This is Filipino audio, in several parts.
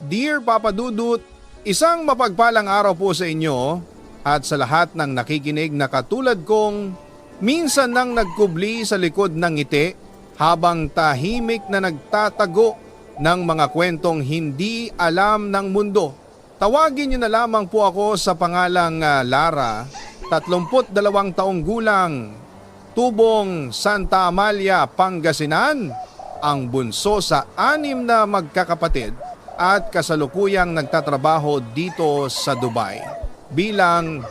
Dear Papa Dudut, isang mapagpalang araw po sa inyo at sa lahat ng nakikinig na katulad kong minsan nang nagkubli sa likod ng ngiti habang tahimik na nagtatago ng mga kwentong hindi alam ng mundo. Tawagin niyo na lamang po ako sa pangalang Lara, 32 taong gulang, Tubong, Santa Amalia, Pangasinan, ang bunso sa 6 na magkakapatid at kasalukuyang nagtatrabaho dito sa Dubai bilang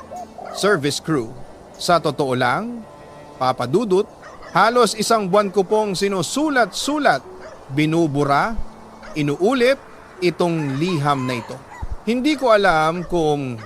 service crew. Sa totoo lang, Papa Dudut, halos 1 buwan ko pong sinusulat-sulat, binubura, inuulit itong liham na ito. Hindi ko alam kung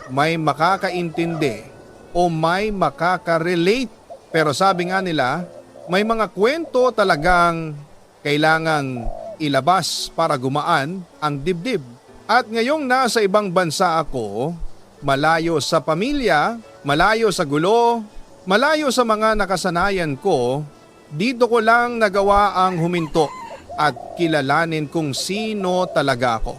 may makakaintindi o may makaka-relate, pero sabi nga nila, may mga kwento talagang kailangang ilabas para gumaan ang dibdib. At ngayong nasa ibang bansa ako, malayo sa pamilya, malayo sa gulo, malayo sa mga nakasanayan ko, dito ko lang nagawa ang huminto at kilalanin kung sino talaga ako.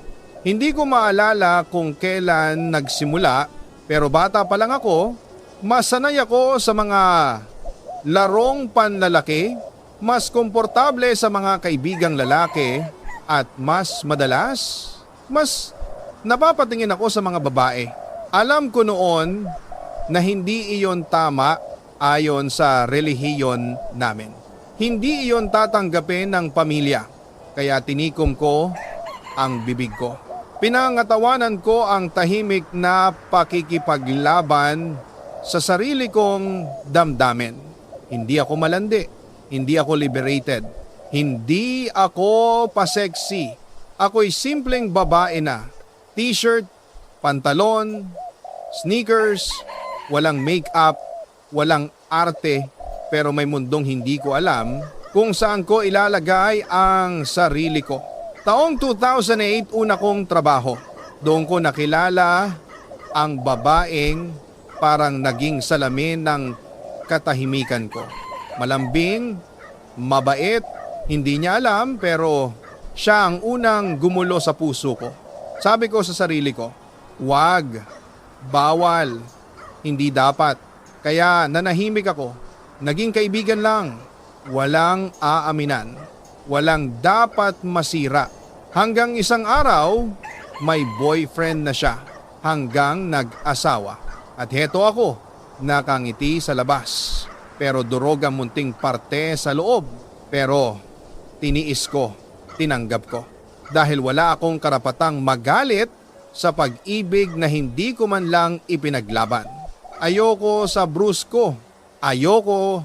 Hindi ko maalala kung kailan nagsimula, pero bata pa lang ako, masanay ako sa mga larong panlalaki, mas komportable sa mga kaibigang lalaki at mas madalas, mas napapatingin ako sa mga babae. Alam ko noon na hindi iyon tama ayon sa relihiyon namin. Hindi iyon tatanggapin ng pamilya, kaya tinikom ko ang bibig ko. Pinangatawanan ko ang tahimik na pakikipaglaban sa sarili kong damdamin. Hindi ako malandi, hindi ako liberated, hindi ako pa-sexy. Ako'y simpleng babae na, t-shirt, pantalon, sneakers, walang make-up, walang arte, pero may mundong hindi ko alam kung saan ko ilalagay ang sarili ko. Taong 2008 una kong trabaho. Doon ko nakilala ang babaeng parang naging salamin ng katahimikan ko. Malambing, mabait, hindi niya alam pero siya ang unang gumulo sa puso ko. Sabi ko sa sarili ko, wag, bawal, hindi dapat. Kaya nanahimik ako, naging kaibigan lang, walang aaminan, walang dapat masira. Hanggang isang araw, may boyfriend na siya hanggang nag-asawa. At heto ako, nakangiti sa labas, pero durog ang munting parte sa loob. Pero tiniis ko, tinanggap ko. Dahil wala akong karapatang magalit sa pag-ibig na hindi ko man lang ipinaglaban. Ayoko sa brusko, ayoko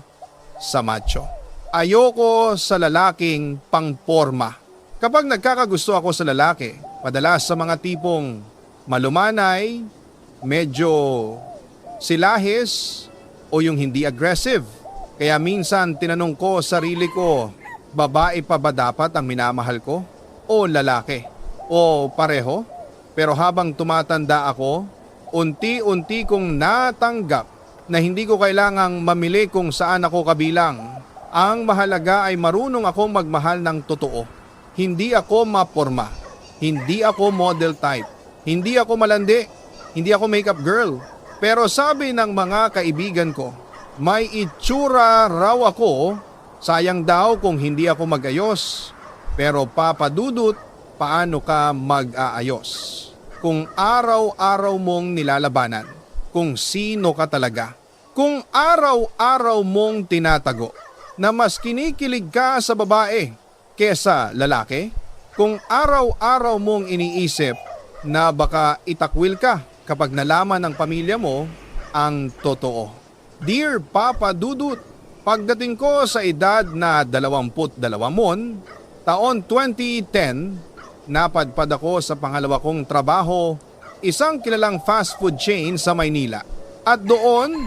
sa macho. Ayoko sa lalaking pangporma. Kapag nagkakagusto ako sa lalaki, madalas sa mga tipong malumanay, medyo silahis o yung hindi aggressive. Kaya minsan tinanong ko sarili ko, babae pa ba dapat ang minamahal ko? O lalaki? O pareho? Pero habang tumatanda ako, unti-unti kong natanggap na hindi ko kailangang mamili kung saan ako kabilang. Ang mahalaga ay marunong akong magmahal ng totoo. Hindi ako maporma. Hindi ako model type. Hindi ako malandi. Hindi ako makeup girl. Pero sabi ng mga kaibigan ko, may itsura raw ako, sayang daw kung hindi ako mag-ayos. Pero Papa Dudut, paano ka mag-aayos? Kung araw-araw mong nilalabanan, kung sino ka talaga, kung araw-araw mong tinatago, na mas kinikilig ka sa babae kesa lalaki, kung araw-araw mong iniisip na baka itakwil ka kapag nalaman ng pamilya mo ang totoo. Dear Papa Dudut, pagdating ko sa edad na 22 taon 2010, napadpad ako sa pangalawa kong trabaho, isang kilalang fast food chain sa Maynila. At doon,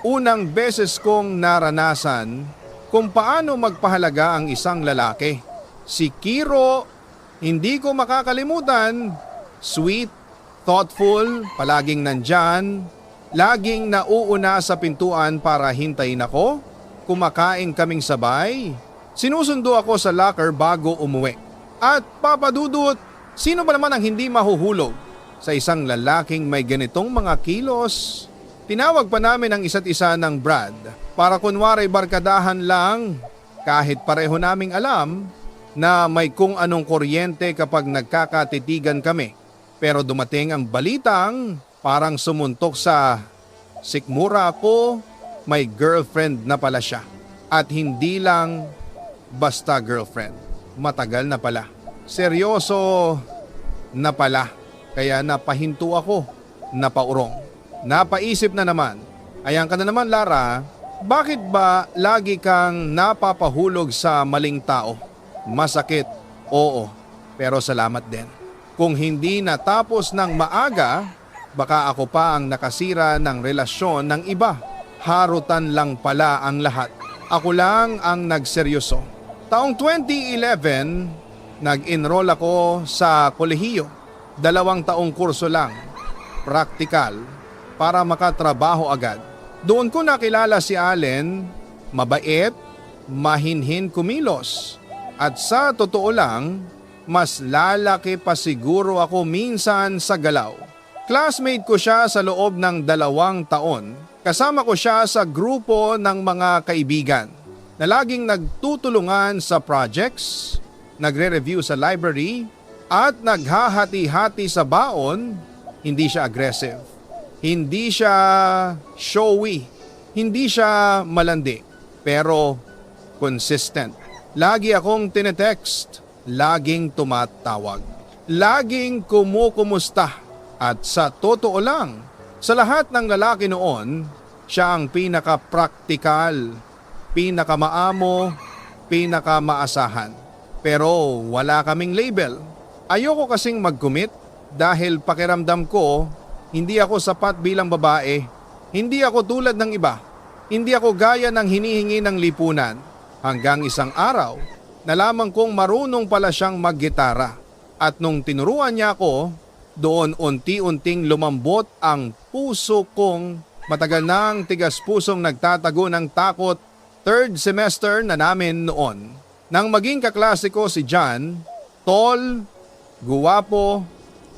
unang beses kong naranasan kung paano magpahalaga ang isang lalaki. Si Kiro, hindi ko makakalimutan, sweet, thoughtful, palaging nandyan, laging nauuna sa pintuan para hintayin ako, kumakain kaming sabay, sinusundo ako sa locker bago umuwi. At Papa Dudut, Sino ba naman ang hindi mahuhulog sa isang lalaking may ganitong mga kilos? Tinawag pa namin ang isa't isa ng Brad para kunwari barkadahan lang kahit pareho naming alam na may kung anong kuryente kapag nagkakatitigan kami. Pero dumating ang balitang parang sumuntok sa sikmura ko, may girlfriend na pala siya. At hindi lang basta girlfriend, matagal na pala. Seryoso na pala, kaya napahinto ako, napaurong. Napaisip na naman, ayan ka na naman Lara, bakit ba lagi kang napapahulog sa maling tao? Masakit, oo, pero salamat din. Kung hindi natapos ng maaga, baka ako pa ang nakasira ng relasyon ng iba. Harutan lang pala ang lahat. Ako lang ang nagseryoso. Taong 2011, nag-enroll ako sa kolehiyo. 2 taong kurso lang, praktikal, para makatrabaho agad. Doon ko nakilala si Allen, mabait, mahinhin kumilos. At sa totoo lang, mas lalaki pa siguro ako minsan sa galaw. Classmate ko siya sa loob ng 2 taon. Kasama ko siya sa grupo ng mga kaibigan na laging nagtutulungan sa projects, nagre-review sa library, at naghahati-hati sa baon. Hindi siya aggressive, hindi siya showy, hindi siya malandi, pero consistent. Lagi akong tinetext, laging tumatawag, laging kumukumusta. At sa totoo lang, sa lahat ng lalaki noon, siya ang pinaka-praktikal, pinaka-maamo, pinaka-maasahan. Pero wala kaming label. Ayoko kasing mag-commit dahil pakiramdam ko, hindi ako sapat bilang babae. Hindi ako tulad ng iba. Hindi ako gaya ng hinihingi ng lipunan. Hanggang isang araw, nalaman kong marunong pala siyang maggitara. At nung tinuruan niya ako, doon unti-unting lumambot ang puso kong matagal nang tigas pusong nagtatago ng takot. 3rd semester na namin noon. Nang maging kaklase ko si John, tall, guwapo,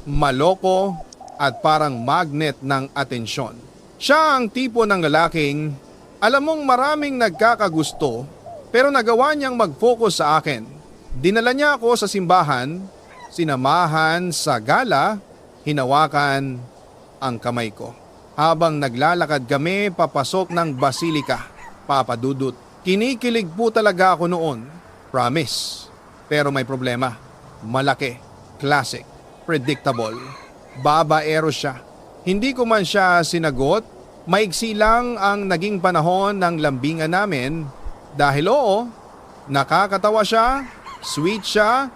maloko at parang magnet ng atensyon. Siya ang tipo ng lalaking alam mong maraming nagkakagusto pero nagawa niyang mag-focus sa akin. Dinala niya ako sa simbahan, sinamahan sa gala, hinawakan ang kamay ko. Habang naglalakad kami papasok ng basilika, Papa Dudut. Kinikilig po talaga ako noon, promise. Pero may problema, malaki, classic, predictable. Babaero siya. Hindi ko man siya sinagot, maigsi lang ang naging panahon ng lambingan namin dahil oo, nakakatawa siya, sweet siya,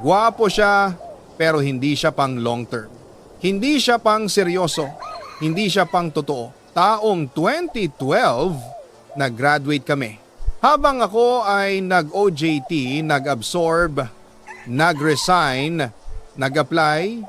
guwapo siya, pero hindi siya pang long term. Hindi siya pang seryoso, hindi siya pang totoo. Taong 2012, nag-graduate kami. Habang ako ay nag-OJT, nag-absorb, nag-resign, nag-apply,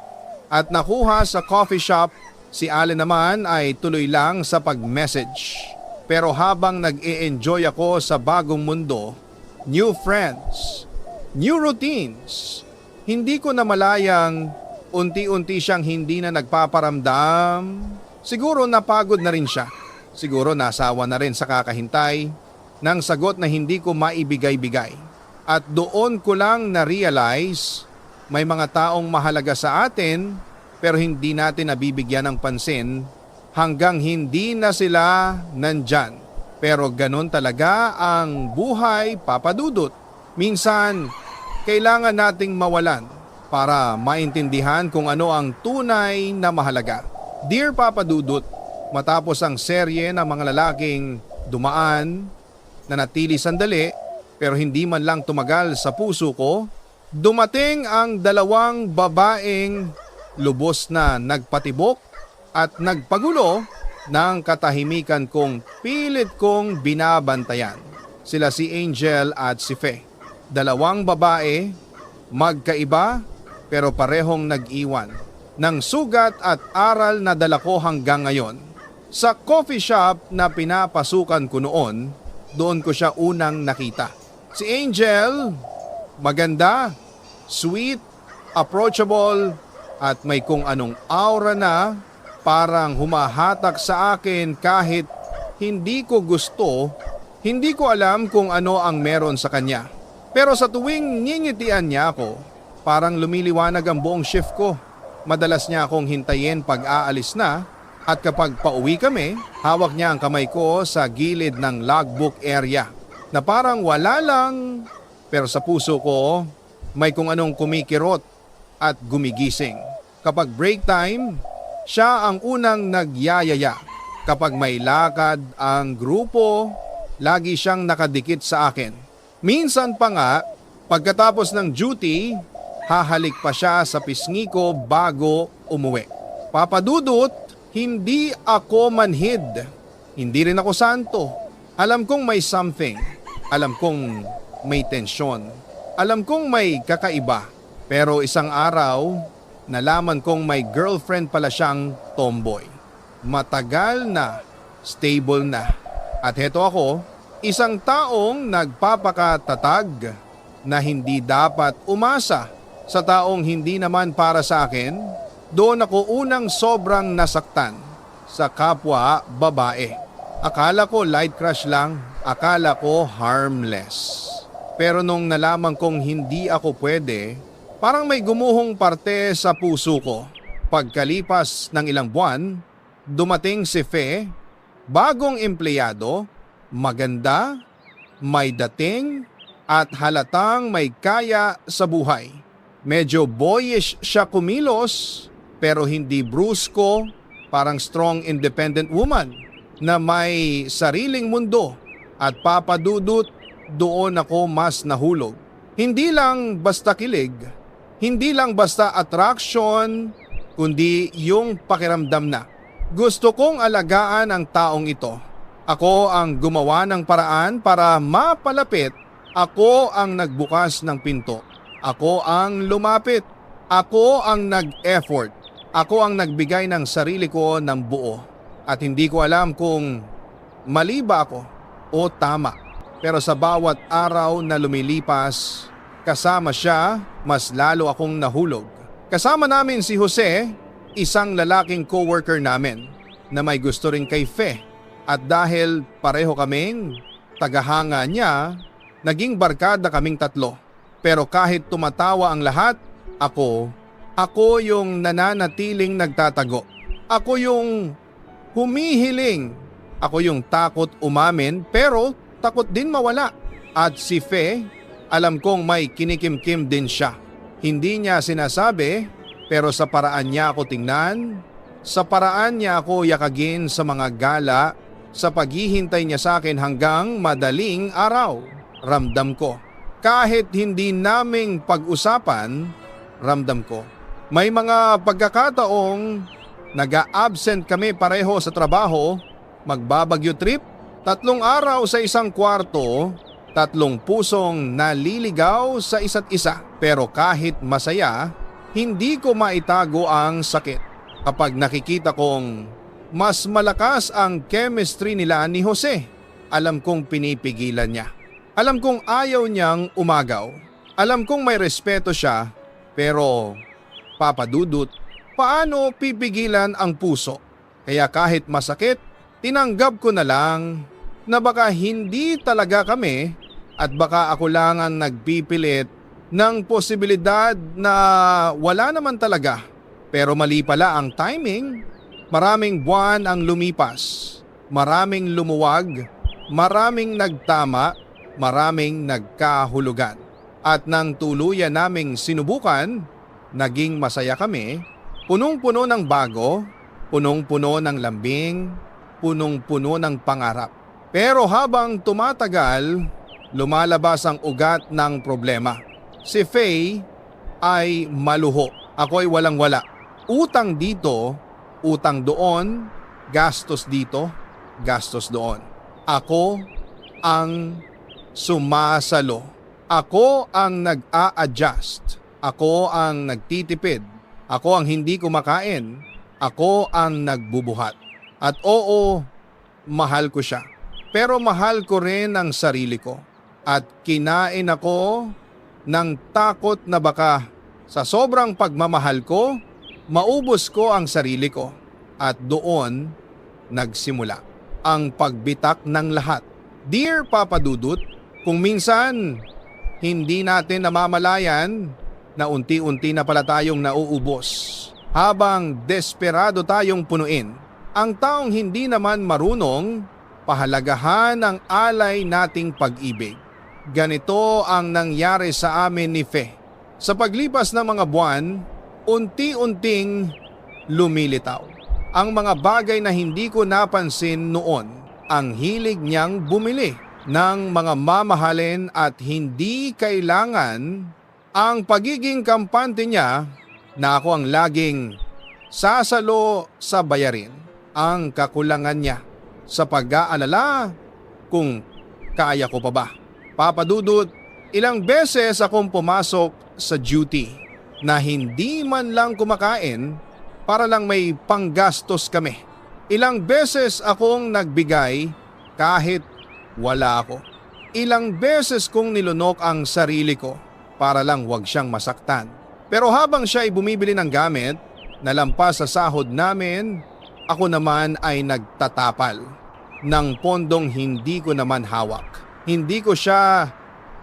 at nakuha sa coffee shop, si Allen naman ay tuloy lang sa pag-message. Pero habang nag-e-enjoy ako sa bagong mundo, new friends, new routines, hindi ko na malayang unti-unti siyang hindi na nagpaparamdam. Siguro napagod na rin siya. Siguro nasawa na rin sa kakahintay ng sagot na hindi ko maibigay-bigay. At doon ko lang na-realize may mga taong mahalaga sa atin pero hindi natin nabibigyan ng pansin hanggang hindi na sila nandyan. Pero ganun talaga ang buhay, Papa Dudut. Minsan, kailangan nating mawalan para maintindihan kung ano ang tunay na mahalaga. Dear Papa Dudut, matapos ang serye ng mga lalaking dumaan, nanatili sandali pero hindi man lang tumagal sa puso ko, dumating ang 2 babaeng lubos na nagpatibok at nagpagulo ng katahimikan kong pilit kong binabantayan. Sila si Angel at si Fe. 2 babae, magkaiba pero parehong nag-iwan ng sugat at aral na dala ko hanggang ngayon. Sa coffee shop na pinapasukan ko noon, doon ko siya unang nakita. Si Angel, maganda, sweet, approachable at may kung anong aura na parang humahatak sa akin kahit hindi ko gusto, hindi ko alam kung ano ang meron sa kanya. Pero sa tuwing ngingitian niya ako, parang lumiliwanag ang buong shift ko. Madalas niya akong hintayin pag aalis na at kapag pauwi kami, hawak niya ang kamay ko sa gilid ng logbook area na parang wala lang pero sa puso ko may kung anong kumikirot at gumigising. Kapag break time, siya ang unang nagyayaya. Kapag may lakad ang grupo, lagi siyang nakadikit sa akin. Minsan pa nga, pagkatapos ng duty, hahalik pa siya sa pisngi ko bago umuwi. Papadudot, hindi ako manhid. Hindi rin ako santo. Alam kong may something. Alam kong may tensyon. Alam kong may kakaiba. Pero isang araw, nalaman kong may girlfriend pala siyang tomboy. Matagal na, stable na. At heto ako, isang taong nagpapakatatag na hindi dapat umasa sa taong hindi naman para sa akin. Doon ako unang sobrang nasaktan sa kapwa babae. Akala ko light crush lang, akala ko harmless. Pero nung nalaman kong hindi ako pwede, parang may gumuhong parte sa puso ko. Pagkalipas ng ilang buwan, dumating si Fe, bagong empleyado, maganda, may dating, at halatang may kaya sa buhay. Medyo boyish siya kumilos, pero hindi brusko, parang strong independent woman na may sariling mundo at papadudot doon ako mas nahulog. Hindi lang basta kilig, hindi lang basta attraction, kundi yung pakiramdam na gusto kong alagaan ang taong ito. Ako ang gumawa ng paraan para mapalapit. Ako ang nagbukas ng pinto. Ako ang lumapit. Ako ang nag-effort. Ako ang nagbigay ng sarili ko ng buo. At hindi ko alam kung mali ba ako o tama. Pero sa bawat araw na lumilipas, kasama siya, mas lalo akong nahulog. Kasama namin si Jose, isang lalaking coworker namin na may gusto rin kay Fe. At dahil pareho kaming tagahanga niya, naging barkada kaming tatlo. Pero kahit tumatawa ang lahat, ako yung nananatiling nagtatago. Ako yung humihiling. Ako yung takot umamin pero takot din mawala. At si Fe, alam kong may kinikimkim din siya. Hindi niya sinasabi pero sa paraan niya ako tingnan, sa paraan niya ako yakagin sa mga gala, sa paghihintay niya sa akin hanggang madaling araw. Ramdam ko. Kahit hindi naming pag-usapan, ramdam ko. May mga pagkakataong nag-a-absent kami pareho sa trabaho, magbabagyo trip, 3 araw sa isang kwarto, 3 pusong naliligaw sa isa't isa. Pero kahit masaya, hindi ko maitago ang sakit. Kapag nakikita kong mas malakas ang chemistry nila ni Jose, alam kong pinipigilan niya. Alam kong ayaw niyang umagaw. Alam kong may respeto siya, pero papadudot, paano pipigilan ang puso? Kaya kahit masakit, tinanggap ko na lang na baka hindi talaga kami at baka ako lang ang nagpipilit ng posibilidad na wala naman talaga. Pero mali pala ang timing. Maraming buwan ang lumipas, maraming lumuwag, maraming nagtama, maraming nagkahulugan. At nang tuluyan naming sinubukan, naging masaya kami, punong-puno ng bago, punong-puno ng lambing, punong-puno ng pangarap. Pero habang tumatagal, lumalabas ang ugat ng problema. Si Faye ay maluho, ako'y walang-wala. Utang dito, utang doon, gastos dito, gastos doon. Ako ang sumasalo. Ako ang nag-a-adjust. Ako ang nagtitipid. Ako ang hindi kumakain. Ako ang nagbubuhat. At oo, mahal ko siya. Pero mahal ko rin ang sarili ko. At kinain ako ng takot na baka Sa sobrang pagmamahal ko, maubos ko ang sarili ko at doon nagsimula ang pagbitak ng lahat. Dear Papa Dudut, kung minsan hindi natin namamalayan na unti-unti na pala tayong nauubos habang desperado tayong punuin ang taong hindi naman marunong pahalagahan ang alay nating pag-ibig. Ganito ang nangyari sa amin ni Fe. Sa paglipas ng mga buwan, unti-unting lumilitaw ang mga bagay na hindi ko napansin noon. Ang hilig niyang bumili ng mga mamahalin at hindi kailangan ang pagiging kampante niya na ako ang laging sasalo sa bayarin ang kakulangan niya sa pag-aalala kung kaya ko pa ba. Papa Dudut, ilang beses akong pumasok sa duty na hindi man lang kumakain para lang may panggastos kami. Ilang beses akong nagbigay kahit wala ako. Ilang beses kong nilunok ang sarili ko para lang wag siyang masaktan. Pero habang siya ay bumibili ng gamit na lampas sa sahod namin, ako naman ay nagtatapal ng pondong hindi ko naman hawak. Hindi ko siya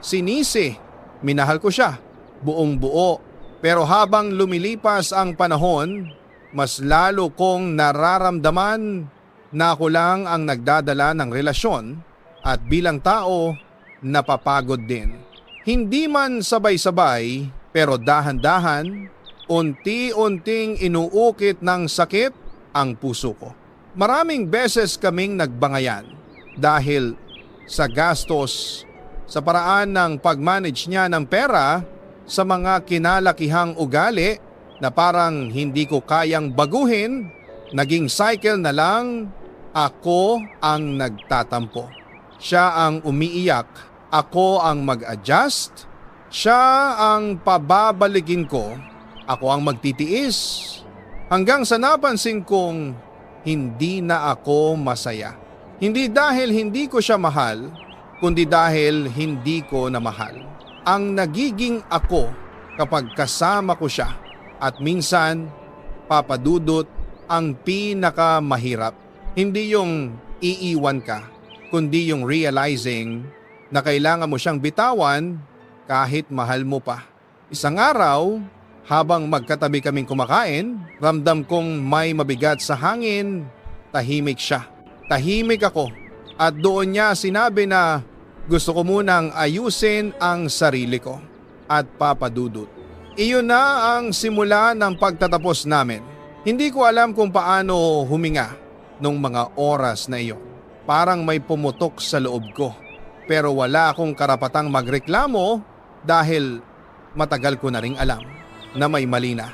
sinisi, minahal ko siya buong buo. Pero habang lumilipas ang panahon, mas lalo kong nararamdaman na ako lang ang nagdadala ng relasyon at bilang tao, napapagod din. Hindi man sabay-sabay pero dahan-dahan, unti-unting inuukit ng sakit ang puso ko. Maraming beses kaming nagbangayan dahil sa gastos sa paraan ng pag-manage niya ng pera sa mga kinalakihang ugali na parang hindi ko kayang baguhin, naging cycle na lang, ako ang nagtatampo. Siya ang umiiyak, ako ang mag-adjust, siya ang pababalikin ko, ako ang magtitiis. Hanggang sa napansin kong hindi na ako masaya. Hindi dahil hindi ko siya mahal, kundi dahil hindi ko na mahal. Ang nagiging ako kapag kasama ko siya at minsan, Papa Dudut, ang pinakamahirap. Hindi yung iiwan ka, kundi yung realizing na kailangan mo siyang bitawan kahit mahal mo pa. Isang araw, habang magkatabi kaming kumakain, ramdam kong may mabigat sa hangin. Tahimik siya. Tahimik ako. At doon niya sinabi na gusto ko munang ayusin ang sarili ko. At Papa Dudut, iyon na ang simula ng pagtatapos namin. Hindi ko alam kung paano huminga nung mga oras na iyon. Parang may pumutok sa loob ko. Pero wala akong karapatang magreklamo dahil matagal ko na ring alam na may mali na.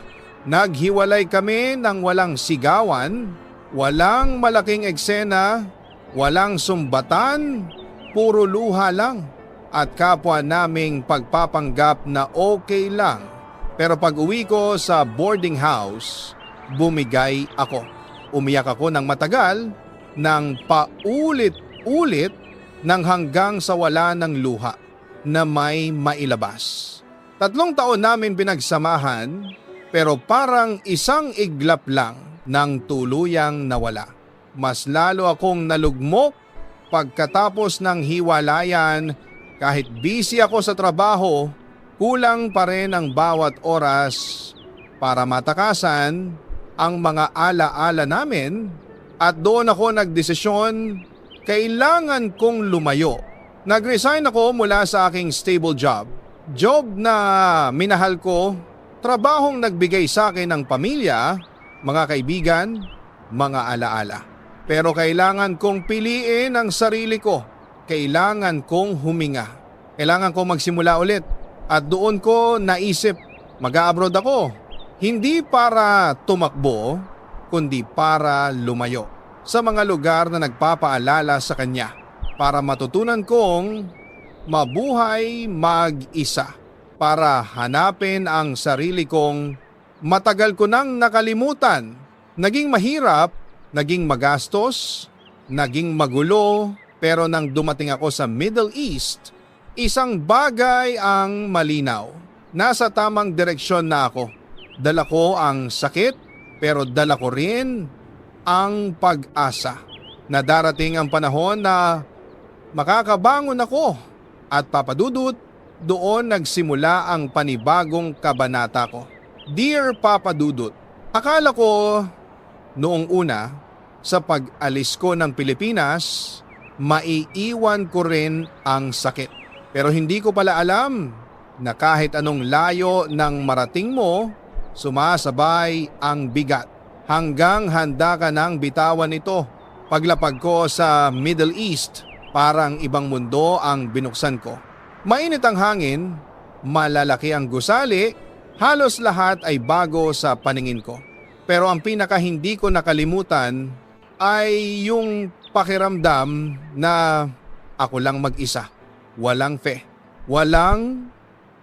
Naghiwalay kami ng walang sigawan, walang malaking eksena, walang sumbatan, puro luha lang at kapwa naming pagpapanggap na okay lang. Pero pag uwi ko sa boarding house, bumigay ako. Umiyak ako ng matagal, ng paulit-ulit nang hanggang sa wala ng luha na may mailabas. 3 taon namin pinagsamahan pero parang isang iglap lang nang tuluyang nawala. Mas lalo akong nalugmok pagkatapos ng hiwalayan. Kahit busy ako sa trabaho, kulang pa rin ang bawat oras para matakasan ang mga ala-ala namin at doon ako nagdesisyon, kailangan kong lumayo. Nag-resign ako mula sa aking stable job. Job na minahal ko, trabahong nagbigay sa akin ng pamilya, mga kaibigan, mga alaala. Pero kailangan kong piliin ang sarili ko. Kailangan kong huminga. Kailangan kong magsimula ulit. At doon ko naisip, mag-a-abroad ako. Hindi para tumakbo, kundi para lumayo sa mga lugar na nagpapaalala sa kanya. Para matutunan kong mabuhay mag-isa, para hanapin ang sarili kong matagal ko nang nakalimutan. Naging mahirap, naging magastos, naging magulo, pero nang dumating ako sa Middle East, isang bagay ang malinaw. nasa tamang direksyon na ako. Dala ko ang sakit pero dala ko rin ang pag-asa na darating ang panahon na makakabangon ako at papadudot doon nagsimula ang panibagong kabanata ko. Dear Papa Dudut, akala ko noong una sa pag-alis ko ng Pilipinas, maiiwan ko rin ang sakit. Pero hindi ko pala alam na kahit anong layo ng marating mo, sumasabay ang bigat hanggang handa ka nang bitawan ito. Paglapag ko sa Middle East, parang ibang mundo ang binuksan ko. Mainit ang hangin, malalaki ang gusali, halos lahat ay bago sa paningin ko. Pero ang pinaka hindi ko nakalimutan ay yung pakiramdam na ako lang mag-isa. Walang walang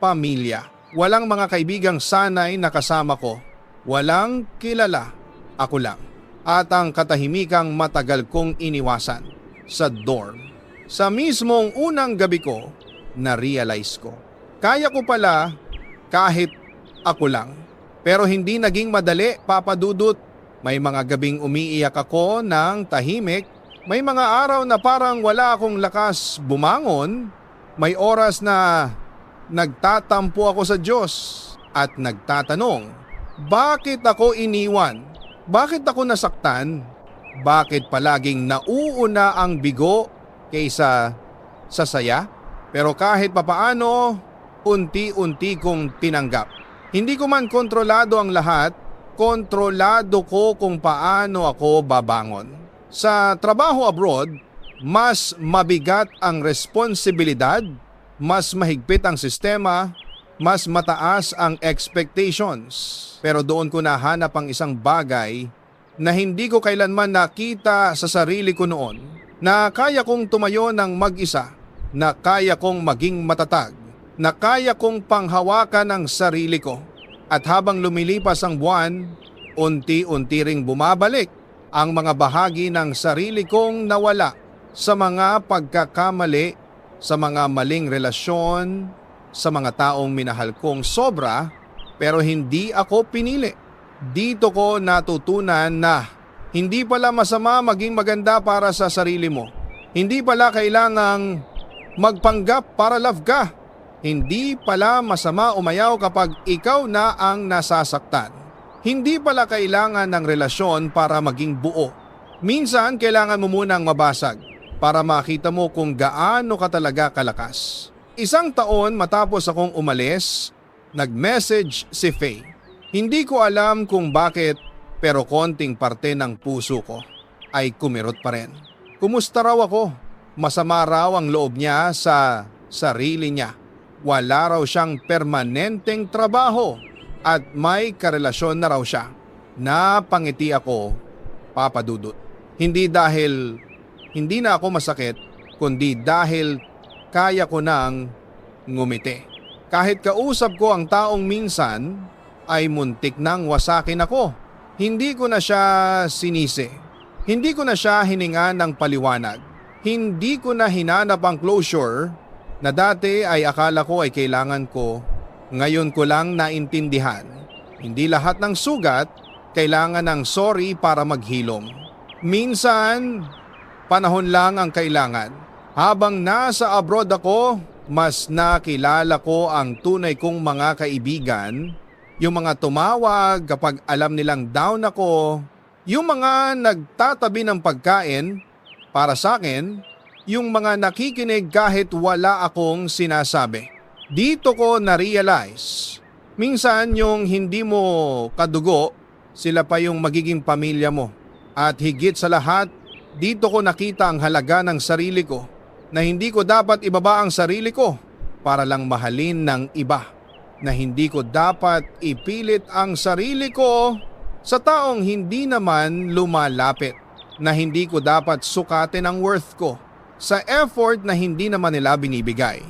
pamilya, walang mga kaibigang sanay na kasama ko, walang kilala, ako lang. At ang katahimikang matagal kong iniwasan sa dorm. Sa mismong unang gabi ko, na-realize ko. Kaya ko pala kahit ako lang. Pero hindi naging madali, Papa Dudut. May mga gabing umiiyak ako ng tahimik. May mga araw na parang wala akong lakas bumangon. May oras na nagtatampo ako sa Diyos at nagtatanong, bakit ako iniwan? Bakit ako nasaktan? Bakit palaging nauuna ang bigo kaysa sa saya? Pero kahit papaano, unti-unti kong tinanggap. Hindi ko man kontrolado ang lahat, kontrolado ko kung paano ako babangon. Sa trabaho abroad, mas mabigat ang responsibilidad, mas mahigpit ang sistema, mas mataas ang expectations. Pero doon ko nahanap ang isang bagay na hindi ko kailanman nakita sa sarili ko noon, na kaya kong tumayo ng mag-isa, na kaya kong maging matatag, na kaya kong panghawakan ang sarili ko. At habang lumilipas ang buwan, unti-unti ring bumabalik ang mga bahagi ng sarili kong nawala sa mga pagkakamali, sa mga maling relasyon, sa mga taong minahal kong sobra pero hindi ako pinili. Dito ko natutunan na hindi pala masama maging maganda para sa sarili mo. Hindi pala kailangang magpanggap para love ka. Hindi pala masama umayaw kapag ikaw na ang nasasaktan. Hindi pala kailangan ng relasyon para maging buo. Minsan kailangan mo munang mabasag para makita mo kung gaano ka talaga kalakas. Isang taon matapos akong umalis, nag-message si Faye. Hindi ko alam kung bakit pero konting parte ng puso ko ay kumirot pa rin. Kumusta raw ako? Masama raw ang loob niya sa sarili niya. Wala raw siyang permanenteng trabaho at may karelasyon na raw siya. Napangiti ako, Papa Dudut. Hindi dahil hindi na ako masakit, kundi dahil kaya ko nang ngumiti. Kahit kausap ko ang taong minsan ay muntik nang wasakin ako. Hindi ko na siya sinisi. Hindi ko na siya hiningan ng paliwanag. Hindi ko na hinanap ang closure na dati ay akala ko ay kailangan ko. Ngayon ko lang naintindihan. Hindi lahat ng sugat kailangan ng sorry para maghilom. Minsan, panahon lang ang kailangan. Habang nasa abroad ako, mas nakilala ko ang tunay kong mga kaibigan, yung mga tumawag kapag alam nilang down ako, yung mga nagtatabi ng pagkain para sa akin, yung mga nakikinig kahit wala akong sinasabi. Dito ko na-realize, minsan yung hindi mo kadugo, sila pa yung magiging pamilya mo. At higit sa lahat, dito ko nakita ang halaga ng sarili ko, na hindi ko dapat ibaba ang sarili ko para lang mahalin ng iba, na hindi ko dapat ipilit ang sarili ko sa taong hindi naman lumalapit, na hindi ko dapat sukatin ang worth ko sa effort na hindi naman nila binibigay.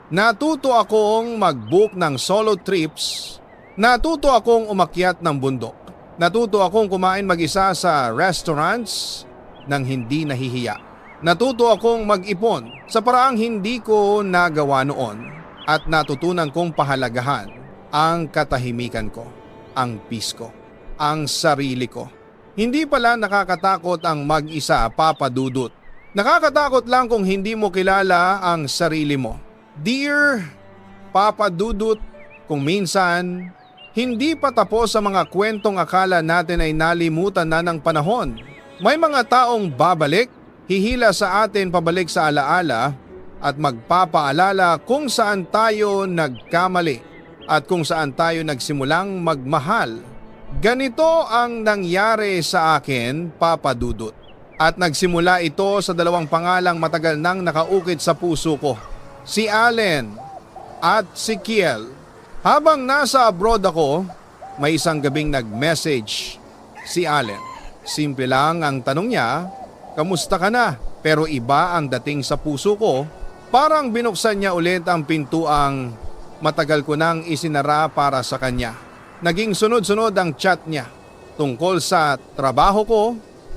Natuto akong mag-book ng solo trips, natuto akong umakyat ng bundok, natuto akong kumain mag-isa sa restaurants nang hindi nahihiya. Natuto akong mag-ipon sa paraang hindi ko nagawa noon at natutunan kong pahalagahan ang katahimikan ko, ang peace ko, ang sarili ko. Hindi pala nakakatakot ang mag-isa, Papa Dudut. Nakakatakot lang kung hindi mo kilala ang sarili mo. Dear Papa Dudut, kung minsan hindi pa tapos sa mga kwentong akala natin ay nalimutan na ng panahon. May mga taong babalik, hihila sa atin pabalik sa alaala at magpapaalala kung saan tayo nagkamali at kung saan tayo nagsimulang magmahal. Ganito ang nangyari sa akin, Papa Dudut. At nagsimula ito sa dalawang pangalang matagal nang nakaukit sa puso ko. Si Allen at si Kiel. Habang nasa abroad ako, may isang gabing nag-message si Allen. Simple lang ang tanong niya, kamusta ka na? Pero iba ang dating sa puso ko. Parang binuksan niya ulit ang pintuang matagal ko nang isinara para sa kanya. Naging sunod-sunod ang chat niya tungkol sa trabaho ko,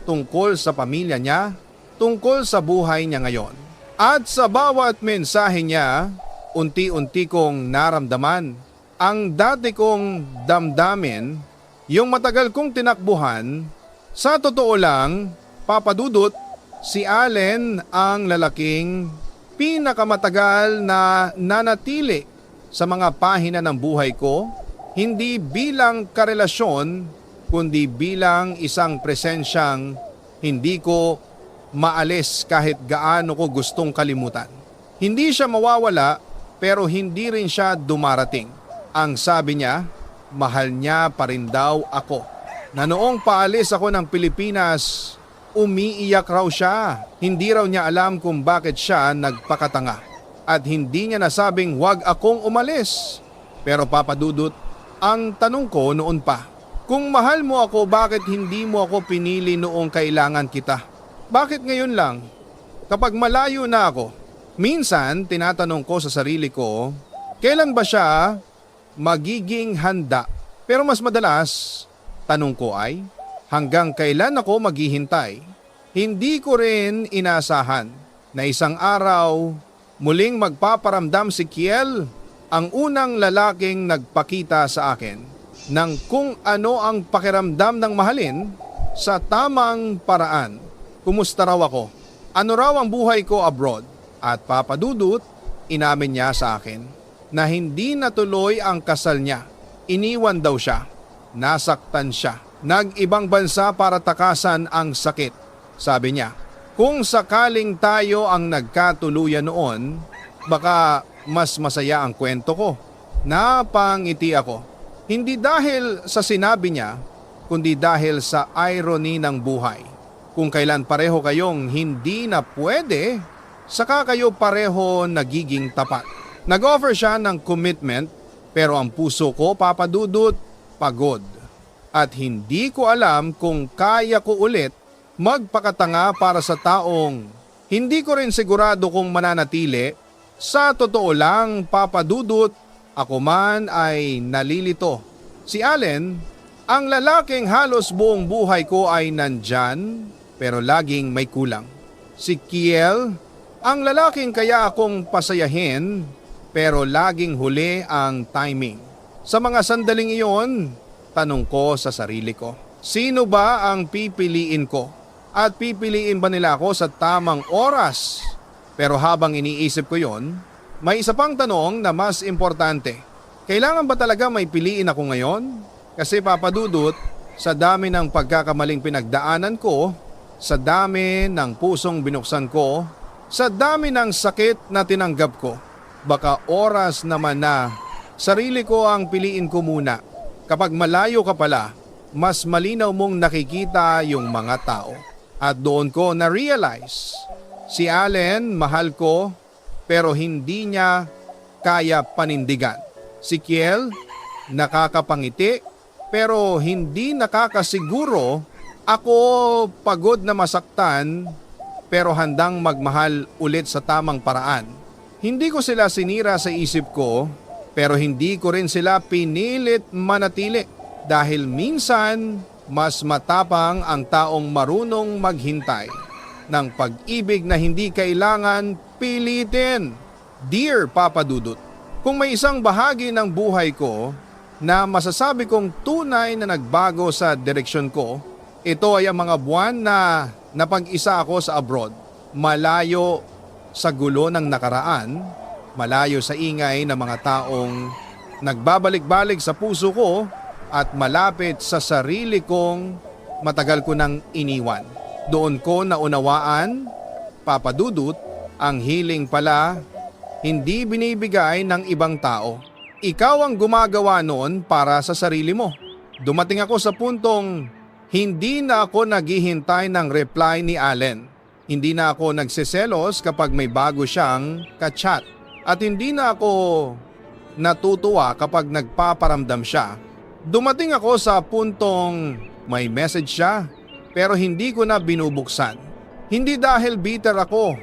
tungkol sa pamilya niya, tungkol sa buhay niya ngayon. At sa bawat mensahe niya, unti-unti kong naramdaman ang dati kong damdamin, yung matagal kong tinakbuhan. Sa totoo lang, Papa Dudut, si Allen ang lalaking pinakamatagal na nanatili sa mga pahina ng buhay ko, hindi bilang karelasyon, kundi bilang isang presensyang hindi ko maalis kahit gaano ko gustong kalimutan. Hindi siya mawawala pero hindi rin siya dumarating. Ang sabi niya, mahal niya pa rin daw ako. Na noong paalis ako ng Pilipinas, umiiyak raw siya. Hindi raw niya alam kung bakit siya nagpakatanga. At hindi niya nasabing wag akong umalis. Pero Papa Dudut, ang tanong ko noon pa, kung mahal mo ako, bakit hindi mo ako pinili noong kailangan kita? Bakit ngayon lang? Kapag malayo na ako, minsan tinatanong ko sa sarili ko, kailan ba siya magiging handa? Pero mas madalas, tanong ko ay, hanggang kailan ako maghihintay? Hindi ko rin inasahan na isang araw muling magpaparamdam si Kiel, ang unang lalaking nagpakita sa akin ng kung ano ang pakiramdam ng mahalin sa tamang paraan. Kumusta raw ako? Ano raw ang buhay ko abroad? At Papa Dudut, inamin niya sa akin na hindi natuloy ang kasal niya. Iniwan daw siya. Nasaktan siya. Nag-ibang bansa para takasan ang sakit. Sabi niya, kung sakaling tayo ang nagkatuluyan noon, baka mas masaya ang kwento ko. Napangiti ako. Hindi dahil sa sinabi niya, kundi dahil sa irony ng buhay. Kung kailan pareho kayong hindi na pwede, saka kayo pareho nagiging tapat. Nag-offer siya ng commitment, pero ang puso ko, Papa Dudut, pagod. At hindi ko alam kung kaya ko ulit magpakatanga para sa taong hindi ko rin sigurado kung mananatili. Sa totoo lang, Papa Dudut, ako man ay nalilito. Si Allen, ang lalaking halos buong buhay ko ay nandyan, pero laging may kulang. Si Kiel, ang lalaking kaya akong pasayahin, pero laging huli ang timing. Sa mga sandaling iyon, tanong ko sa sarili ko, sino ba ang pipiliin ko? At pipiliin ba nila ako sa tamang oras? Pero habang iniisip ko yon, may isa pang tanong na mas importante. Kailangan ba talaga may piliin ako ngayon? Kasi Papa Dudut, sa dami ng pagkakamaling pinagdaanan ko, sa dami ng pusong binuksan ko, sa dami ng sakit na tinanggap ko, baka oras naman na sarili ko ang piliin ko muna. Kapag malayo ka pala, mas malinaw mong nakikita yung mga tao. At doon ko na-realize, si Allen mahal ko pero hindi niya kaya panindigan. Si Kiel nakakapangiti pero hindi nakakasiguro. Ako pagod na masaktan pero handang magmahal ulit sa tamang paraan. Hindi ko sila sinira sa isip ko pero hindi ko rin sila pinilit manatili dahil minsan mas matapang ang taong marunong maghintay ng pag-ibig na hindi kailangan pilitin. Dear Papa Dudut, Kung may isang bahagi ng buhay ko na masasabi kong tunay na nagbago sa direksyon ko, ito ay ang mga buwan na napag-isa ako sa abroad. Malayo sa gulo ng nakaraan, malayo sa ingay ng mga taong nagbabalik-balik sa puso ko at malapit sa sarili kong matagal ko nang iniwan. Doon ko naunawaan, Papa Dudut, ang healing pala hindi binibigay ng ibang tao. Ikaw ang gumagawa noon para sa sarili mo. Dumating ako sa puntong hindi na ako naghihintay ng reply ni Allen. Hindi na ako nagseselos kapag may bago siyang ka-chat. At hindi na ako natutuwa kapag nagpaparamdam siya. Dumating ako sa puntong may message siya pero hindi ko na binubuksan. Hindi dahil bitter ako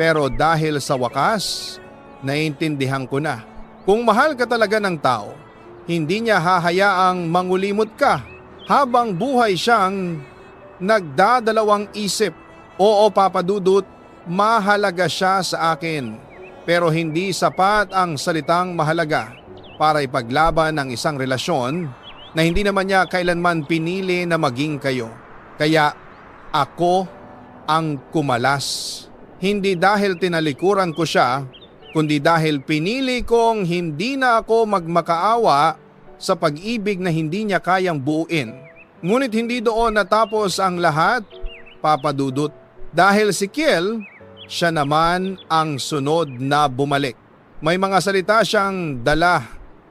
pero dahil sa wakas naiintindihan ko na. Kung mahal ka talaga ng tao, hindi niya hahayaang mangulimot ka habang buhay siyang nagdadalawang isip. Oo, Papa Dudut, mahalaga siya sa akin. Pero hindi sapat ang salitang mahalaga para ipaglaban ang isang relasyon na hindi naman niya kailanman pinili na maging kayo. Kaya ako ang kumalas. Hindi dahil tinalikuran ko siya, kundi dahil pinili kong hindi na ako magmakaawa sa pag-ibig na hindi niya kayang buuin. Ngunit hindi doon natapos ang lahat, Papa Dudut. Dahil si Kiel, siya naman ang sunod na bumalik. May mga salita siyang dala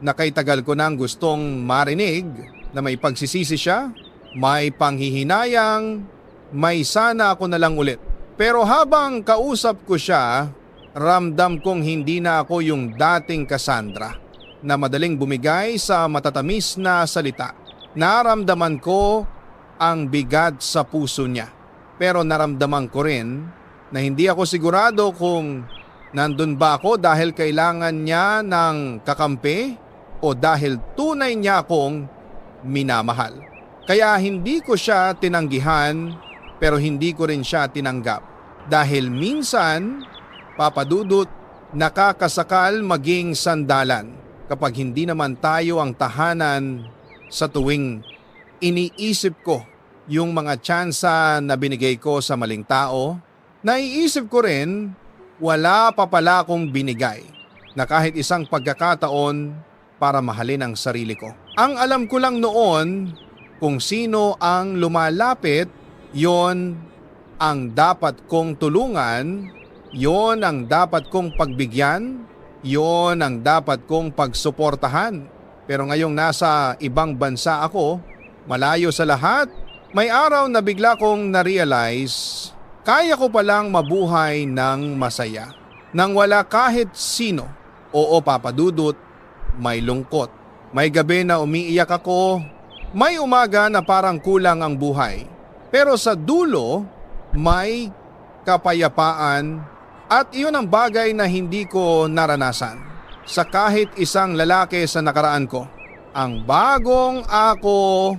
na kay tagal ko nang gustong marinig na may pagsisisi siya, may panghihinayang, may sana ako na lang ulit. Pero habang kausap ko siya, ramdam kong hindi na ako yung dating Cassandra na madaling bumigay sa matatamis na salita. Naramdaman ko ang bigat sa puso niya. Pero naramdaman ko rin na hindi ako sigurado kung nandun ba ako dahil kailangan niya ng kakampi o dahil tunay niya akong minamahal. Kaya hindi ko siya tinanggihan pero hindi ko rin siya tinanggap. Dahil minsan, Papa Dudut, nakakasakal maging sandalan kapag hindi naman tayo ang tahanan sa tuwing iniisip ko yung mga tsansa na binigay ko sa maling tao. Naiisip ko rin wala pa pala akong binigay na kahit isang pagkakataon para mahalin ang sarili ko. Ang alam ko lang noon kung sino ang lumalapit, yon ang dapat kong tulungan, yon ang dapat kong pagbigyan, yon ang dapat kong pagsuportahan. Pero ngayong nasa ibang bansa ako, malayo sa lahat, may araw na bigla kong na-realize kaya ko palang mabuhay ng masaya. Nang wala kahit sino. Oo, Papa Dudut, may lungkot. May gabi na umiiyak ako, may umaga na parang kulang ang buhay. Pero sa dulo, may kapayapaan at iyon ang bagay na hindi ko naranasan sa kahit isang lalaki sa nakaraan ko. Ang bagong ako,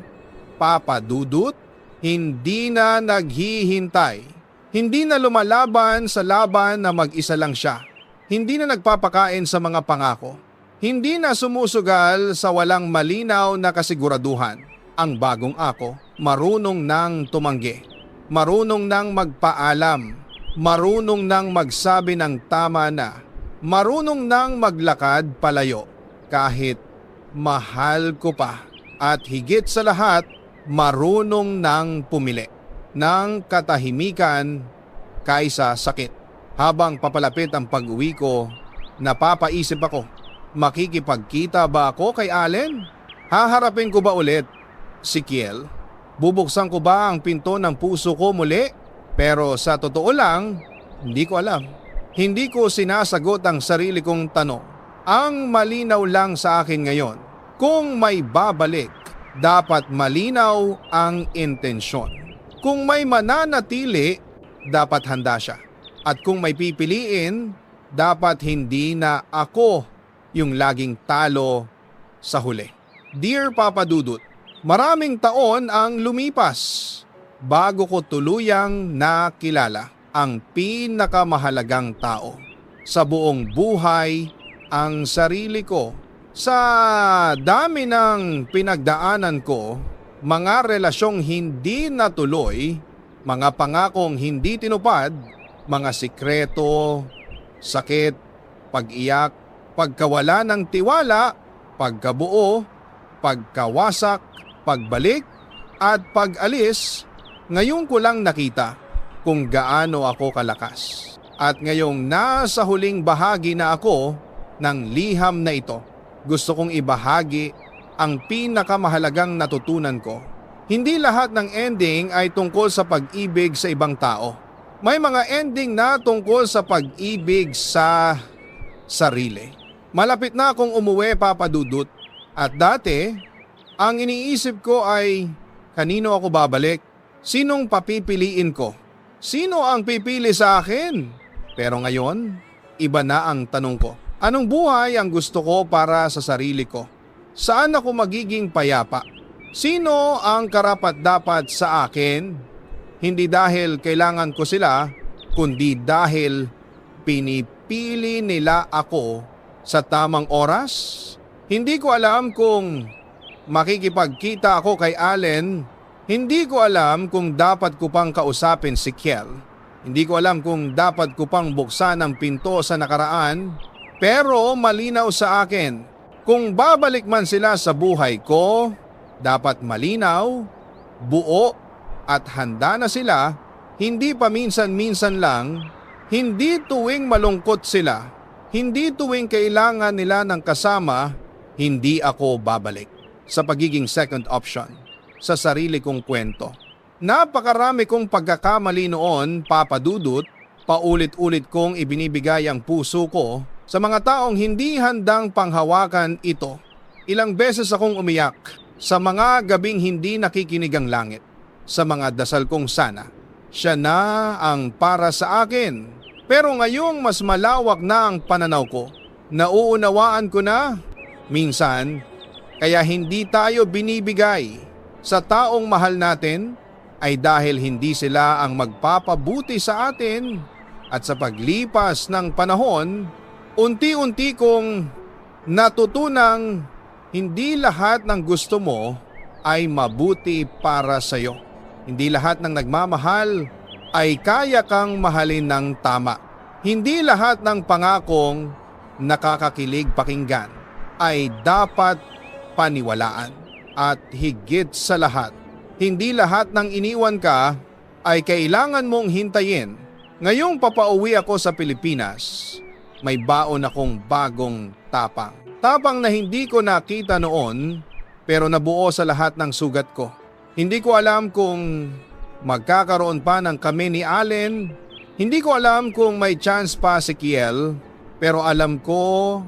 Papa Dudut, hindi na naghihintay. Hindi na lumalaban sa laban na mag-isa lang siya. Hindi na nagpapakain sa mga pangako. Hindi na sumusugal sa walang malinaw na kasiguraduhan. Ang bagong ako, marunong nang tumanggi. Marunong nang magpaalam. Marunong nang magsabi ng tama na. Marunong nang maglakad palayo. Kahit mahal ko pa. At higit sa lahat, marunong nang pumili ng katahimikan kaysa sakit. Habang papalapit ang pag-uwi ko, napapaisip ako, makikipagkita ba ako kay Allen? Haharapin ko ba ulit si Kiel? Bubuksan ko ba ang pinto ng puso ko muli? Pero sa totoo lang, hindi ko alam. Hindi ko sinasagot ang sarili kong tanong. Ang malinaw lang sa akin ngayon, kung may babalik, dapat malinaw ang intensyon. Kung may mananatili, dapat handa siya. At kung may pipiliin, dapat hindi na ako yung laging talo sa huli. Dear Papa Dudut, maraming taon ang lumipas bago ko tuluyang nakilala ang pinakamahalagang tao sa buong buhay ang sarili ko. Sa dami ng pinagdaanan ko, mga relasyong hindi natuloy, mga pangakong hindi tinupad, mga sikreto, sakit, pag-iyak, pagkawala ng tiwala, pagkabuo, pagkawasak, pagbalik, at pag-alis, ngayon ko lang nakita kung gaano ako kalakas. At ngayong nasa huling bahagi na ako ng liham na ito, gusto kong ibahagi ang pinakamahalagang natutunan ko. Hindi lahat ng ending ay tungkol sa pag-ibig sa ibang tao. May mga ending na tungkol sa pag-ibig sa sarili. Malapit na akong umuwi, Papa Dudut. At dati, ang iniisip ko ay kanino ako babalik? Sinong papipiliin ko? Sino ang pipili sa akin? Pero ngayon, iba na ang tanong ko. Anong buhay ang gusto ko para sa sarili ko? Saan ako magiging payapa? Sino ang karapat-dapat sa akin? Hindi dahil kailangan ko sila, kundi dahil pinipili nila ako sa tamang oras? Hindi ko alam kung makikipagkita ako kay Allen. Hindi ko alam kung dapat ko pang kausapin si Kiel. Hindi ko alam kung dapat ko pang buksan ang pinto sa nakaraan. Pero malinaw sa akin, kung babalik man sila sa buhay ko, dapat malinaw, buo at handa na sila, hindi paminsan-minsan lang, hindi tuwing malungkot sila, hindi tuwing kailangan nila ng kasama, hindi ako babalik sa pagiging second option sa sarili kong kwento. Napakarami kong pagkakamali noon, Papa Dudut, paulit-ulit kong ibinibigay ang puso ko sa mga taong hindi handang panghawakan ito. Ilang beses akong umiyak sa mga gabing hindi nakikinig ang langit, sa mga dasal kong sana siya na ang para sa akin. Pero ngayong mas malawak na ang pananaw ko, nauunawaan ko na minsan kaya hindi tayo binibigay sa taong mahal natin ay dahil hindi sila ang magpapabuti sa atin. At sa paglipas ng panahon, unti-unti kong natutunang hindi lahat ng gusto mo ay mabuti para sa iyo. Hindi lahat ng nagmamahal ay kaya kang mahalin ng tama. Hindi lahat ng pangakong nakakakilig pakinggan ay dapat paniwalaan. At higit sa lahat, hindi lahat ng iniwan ka ay kailangan mong hintayin. Ngayong papauwi ako sa Pilipinas, may baon akong bagong tapang. Tapang na hindi ko nakita noon pero nabuo sa lahat ng sugat ko. Hindi ko alam kung magkakaroon pa ng kami ni Allen. Hindi ko alam kung may chance pa si Kiel. Pero alam ko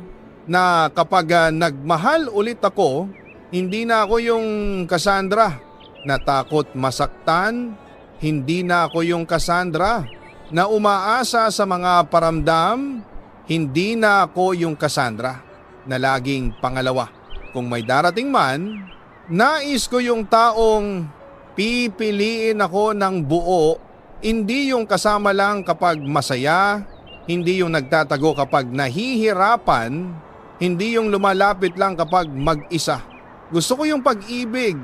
na kapag nagmahal ulit ako, hindi na ako yung Cassandra na takot masaktan. Hindi na ako yung Cassandra na umaasa sa mga paramdam. Hindi na ako yung Cassandra na laging pangalawa. Kung may darating man, nais ko yung taong pipiliin ako ng buo, hindi yung kasama lang kapag masaya, hindi yung nagtatago kapag nahihirapan, hindi yung lumalapit lang kapag mag-isa. Gusto ko yung pag-ibig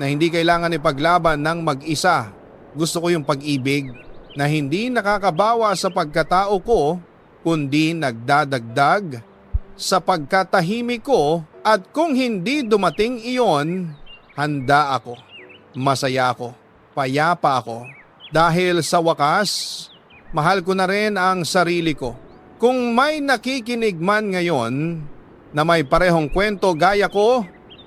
na hindi kailangan ipaglaban ng mag-isa. Gusto ko yung pag-ibig na hindi nakakabawa sa pagkatao ko, kundi nagdadagdag sa pagkatahimik ko. At kung hindi dumating iyon, handa ako, masaya ako, payapa ako. Dahil sa wakas, mahal ko na rin ang sarili ko. Kung may nakikinig man ngayon na may parehong kwento gaya ko,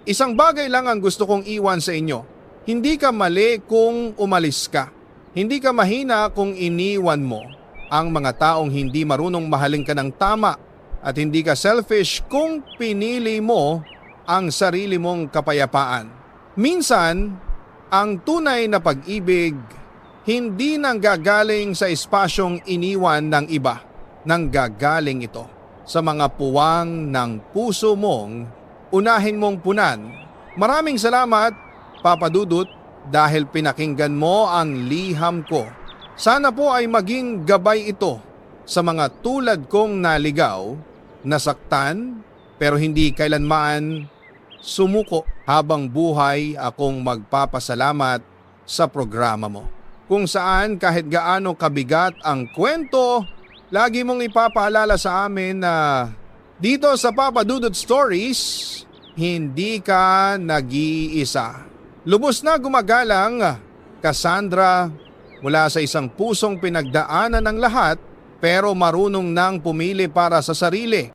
isang bagay lang ang gusto kong iwan sa inyo. Hindi ka mali kung umalis ka. Hindi ka mahina kung iniwan mo ang mga taong hindi marunong mahalin ka ng tama. At hindi ka selfish kung pinili mo ang sarili mong kapayapaan. Minsan, ang tunay na pag-ibig hindi nanggagaling sa espasyong iniwan ng iba. Nanggagaling ito sa mga puwang ng puso mong unahin mong punan. Maraming salamat, Papa Dudut, dahil pinakinggan mo ang liham ko. Sana po ay maging gabay ito sa mga tulad kong naligaw nasaktan pero hindi kailanman sumuko. Habang buhay akong magpapasalamat sa programa mo. Kung saan kahit gaano kabigat ang kwento, lagi mong ipapaalala sa amin na dito sa Papa Dudut Stories, hindi ka nag-iisa. Lubos na gumagalang, Cassandra, mula sa isang pusong pinagdaanan ng lahat pero marunong nang pumili para sa sarili.